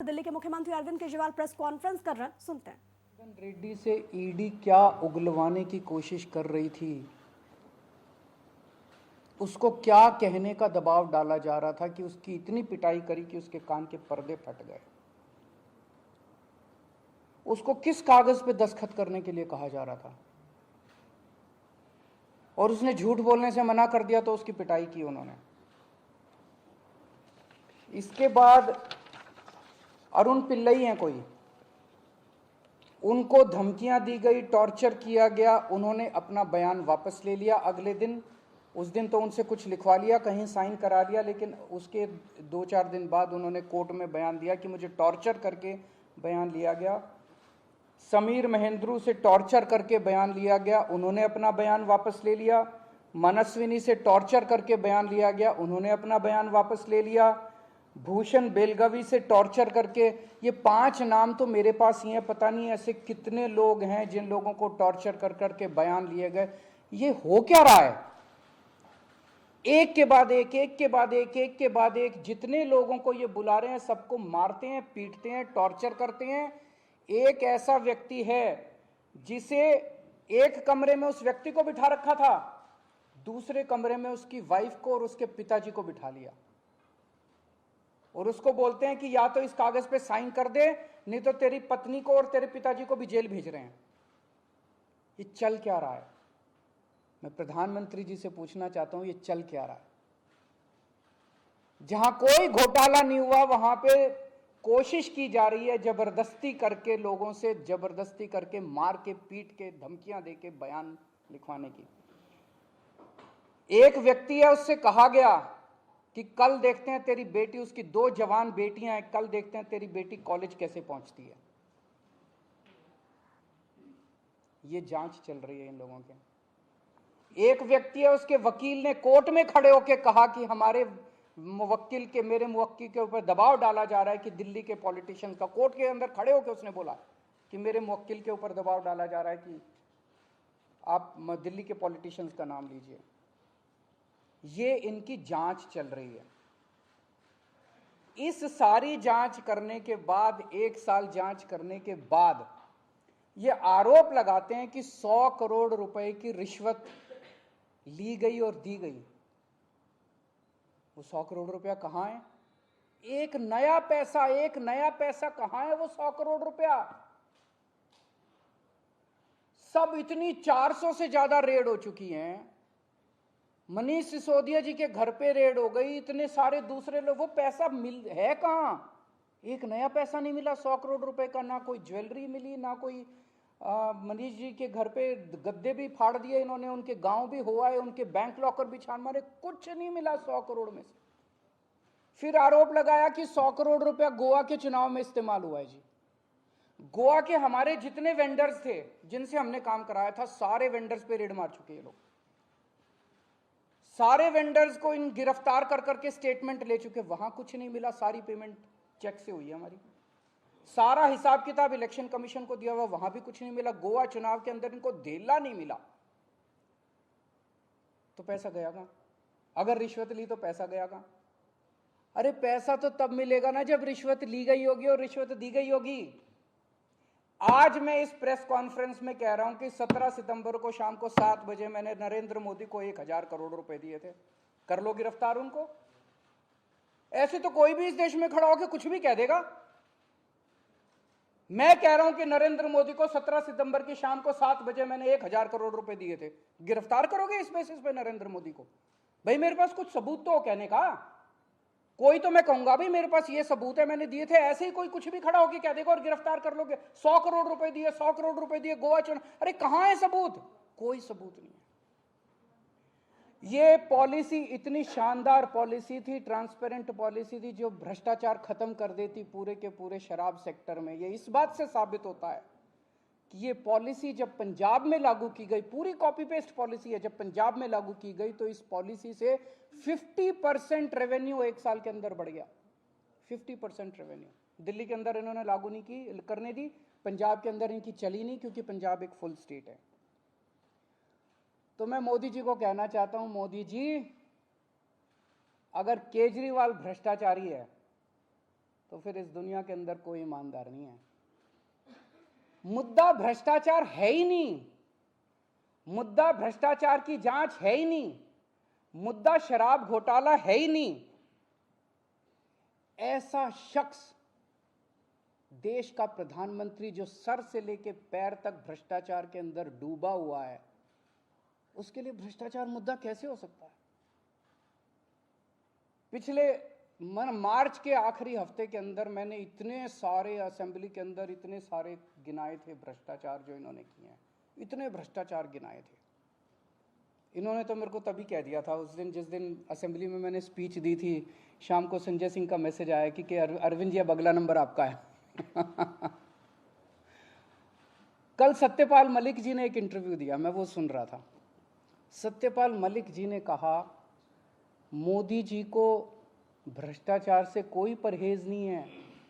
दिल्ली के मुख्यमंत्री Arvind Kejriwal press conference कर रहे हैं, सुनते हैं। जगन रेड्डी से ईडी क्या उगलवाने की कोशिश कर रही थी, उसको क्या कहने का दबाव डाला जा रहा था कि उसकी इतनी पिटाई करी कि उसके कान के पर्दे फट गए। उसको किस कागज पे दस्तखत करने के लिए कहा जा रहा था और उसने झूठ बोलने से मना कर दिया तो उसकी पिटाई की उन्होंने। इसके बाद अरुण पिल्लई हैं कोई, उनको धमकियां दी गई, टॉर्चर किया गया, उन्होंने अपना बयान वापस ले लिया। अगले दिन, उस दिन तो उनसे कुछ लिखवा लिया, कहीं साइन करा लिया, लेकिन उसके 2-4 दिन बाद उन्होंने कोर्ट में बयान दिया कि मुझे टॉर्चर करके बयान लिया गया। समीर महेंद्रू से टॉर्चर करके बयान लिया गया, उन्होंने अपना बयान वापस ले लिया। मनस्विनी से टॉर्चर करके बयान लिया गया, उन्होंने अपना बयान वापस ले लिया। भूषण बेलगवी से टॉर्चर करके, ये 5 नाम तो मेरे पास ही हैं, पता नहीं ऐसे कितने लोग हैं जिन लोगों को टॉर्चर कर करके बयान लिए गए। ये हो क्या रहा है? एक के बाद एक, एक के बाद एक, एक के बाद एक, जितने लोगों को ये बुला रहे हैं सबको मारते हैं, पीटते हैं, टॉर्चर करते हैं। एक ऐसा व्यक्ति है जिसे एक कमरे में उस व्यक्ति को बिठा रखा था, दूसरे कमरे में उसकी वाइफ को और उसके पिताजी को बिठा लिया और उसको बोलते हैं कि या तो इस कागज पे साइन कर दे, नहीं तो तेरी पत्नी को और तेरे पिताजी को भी जेल भेज रहे हैं। ये चल क्या रहा है? मैं प्रधानमंत्री जी से पूछना चाहता हूं, ये चल क्या रहा है? जहां कोई घोटाला नहीं हुआ वहां पे कोशिश की जा रही है जबरदस्ती करके, लोगों से जबरदस्ती करके, मार के, पीट के, धमकियां दे के बयान लिखवाने की। एक व्यक्ति है, उससे कहा गया कि कल देखते हैं तेरी बेटी, उसकी 2 जवान बेटियां हैं, कल देखते हैं तेरी बेटी कॉलेज कैसे पहुंचती है। ये जांच चल रही है इन लोगों के। एक व्यक्ति है, उसके वकील ने कोर्ट में खड़े होकर कहा कि हमारे मुवक्किल के, मेरे मुवक्किल के ऊपर दबाव डाला जा रहा है कि दिल्ली के पॉलिटिशियन का, कोर्ट के अंदर खड़े होकर उसने बोला कि मेरे मुवक्किल के ऊपर दबाव डाला जा रहा है कि आप दिल्ली के पॉलिटिशियंस का नाम लीजिए। ये इनकी जांच चल रही है। इस सारी जांच करने के बाद, 1 साल जांच करने के बाद, ये आरोप लगाते हैं कि 100 करोड़ रुपए की रिश्वत ली गई और दी गई। वो 100 करोड़ रुपया कहां है? एक नया पैसा कहां है? वो 100 करोड़ रुपया सब, इतनी 400 से ज्यादा रेड हो चुकी हैं। मनीष सिसोदिया जी के घर पे रेड हो गई, इतने सारे दूसरे लोग, वो पैसा मिल है कहां? एक नया पैसा नहीं मिला 100 करोड़ रुपए का, ना कोई ज्वेलरी मिली, ना कोई मनीष जी के घर पे गद्दे भी फाड़ दिए इन्होंने, उनके गांव भी हुआ है, उनके बैंक लॉकर भी छान मारे, कुछ नहीं मिला 100 करोड़ में से। फिर आरोप लगाया कि 100 करोड़ रुपया गोवा के चुनाव में इस्तेमाल हुआ है। जी, गोवा के हमारे जितने वेंडर्स थे जिनसे हमने काम कराया था, सारे वेंडर्स पे रेड मार चुके हैं लोग। सारे वेंडर्स को इन गिरफ्तार कर करके स्टेटमेंट ले चुके, वहां कुछ नहीं मिला, सारी पेमेंट चेक से हुई है हमारी। सारा हिसाब किताब इलेक्शन कमीशन को दिया हुआ, वहां भी कुछ नहीं मिला। गोवा चुनाव के अंदर इनको धेला नहीं मिला, तो पैसा गया कहां? अगर रिश्वत ली तो पैसा गया कहां? अरे पैसा तो तब मिलेगा ना जब रिश्वत ली गई होगी और रिश्वत दी गई होगी। आज मैं इस प्रेस कॉन्फ्रेंस में कह रहा हूं कि 17 सितंबर को शाम को 7 बजे मैंने नरेंद्र मोदी को 1000 करोड़ रुपए दिए थे। कर लो गिरफ्तार उनको। ऐसे तो कोई भी इस देश में खड़ा होकर कुछ भी कह देगा। मैं कह रहा हूं कि नरेंद्र मोदी को 17 सितंबर की शाम को 7 बजे मैंने 1000 करोड़ रुपए दिए थे। गिरफ्तार करोगे इस बेसिस पे नरेंद्र मोदी को? भाई मेरे पास कुछ सबूत तो हो कहने का। कोई तो मैं कहूंगा भाई मेरे पास ये सबूत है, मैंने दिए थे। ऐसे ही कोई कुछ भी खड़ा होकर कह देगा और गिरफ्तार कर लोगे। 100 करोड़ रुपए दिए, 100 करोड़ रुपए दिए गोवा चुनाव। अरे कहां है सबूत? कोई सबूत नहीं है। ये पॉलिसी इतनी शानदार पॉलिसी थी, ट्रांसपेरेंट पॉलिसी थी, जो भ्रष्टाचार खत्म कर देती पूरे के पूरे शराब सेक्टर में। ये इस बात से साबित होता है कि ये पॉलिसी जब पंजाब में लागू की गई, पूरी कॉपी पेस्ट पॉलिसी है, जब पंजाब में लागू की गई तो इस पॉलिसी से 50% रेवेन्यू 1 साल के अंदर बढ़ गया। 50% रेवेन्यू दिल्ली के अंदर इन्होंने लागू नहीं की, करने दी, पंजाब के अंदर इनकी चली नहीं, क्योंकि पंजाब एक फुल स्टेट है। तो मैं मोदी जी को कहना चाहता हूं, मोदी जी, अगर केजरीवाल भ्रष्टाचारी है तो फिर इस दुनिया के अंदर कोई ईमानदार नहीं है। मुद्दा भ्रष्टाचार है ही नहीं, मुद्दा भ्रष्टाचार की जांच है ही नहीं, मुद्दा शराब घोटाला है ही नहीं। ऐसा शख्स, देश का प्रधानमंत्री जो सर से लेकर पैर तक भ्रष्टाचार के अंदर डूबा हुआ है, उसके लिए भ्रष्टाचार मुद्दा कैसे हो सकता है? पिछले मार्च के आखिरी हफ्ते के अंदर मैंने इतने सारे असेंबली के अंदर इतने सारे गिनाए थे भ्रष्टाचार जो इन्होंने किए हैं, इतने भ्रष्टाचार गिनाए थे। इन्होंने तो मेरे को तभी कह दिया था उस दिन, जिस दिन असेंबली में मैंने स्पीच दी थी, शाम को संजय सिंह का मैसेज आया कि अरविंद जी अब अगला नंबर आपका है। कल सत्यपाल मलिक जी ने एक इंटरव्यू दिया, मैं वो सुन रहा था। सत्यपाल मलिक जी ने कहा मोदी जी को भ्रष्टाचार से कोई परहेज नहीं है,